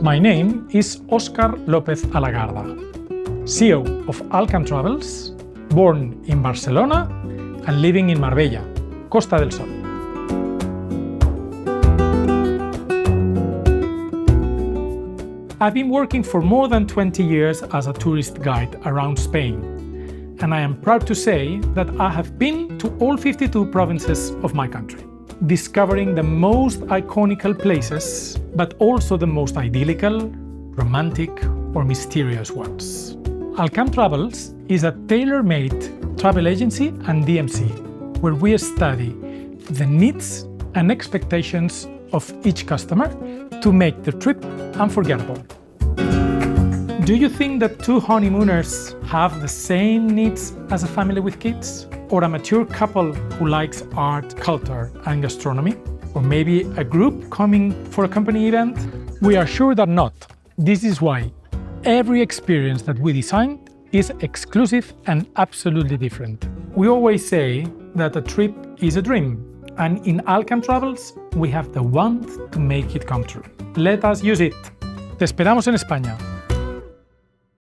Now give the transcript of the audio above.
My name is Oscar López Alagarda, CEO of Alcam Travels, born in Barcelona and living in Marbella, Costa del Sol. I've been working for more than 20 years as a tourist guide around Spain, and I am proud to say that I have been to all 52 provinces of my country, discovering the most iconical places, but also the most idyllical, romantic, or mysterious ones. Alcam Travels is a tailor-made travel agency and DMC, where we study the needs and expectations of each customer to make the trip unforgettable. Do you think that two honeymooners have the same needs as a family with kids? Or a mature couple who likes art, culture, and gastronomy? Or maybe a group coming for a company event? We are sure that not. This is why every experience that we design is exclusive and absolutely different. We always say that a trip is a dream, and in Alcam Travels, we have the want to make it come true. Let us use it. Te esperamos en España.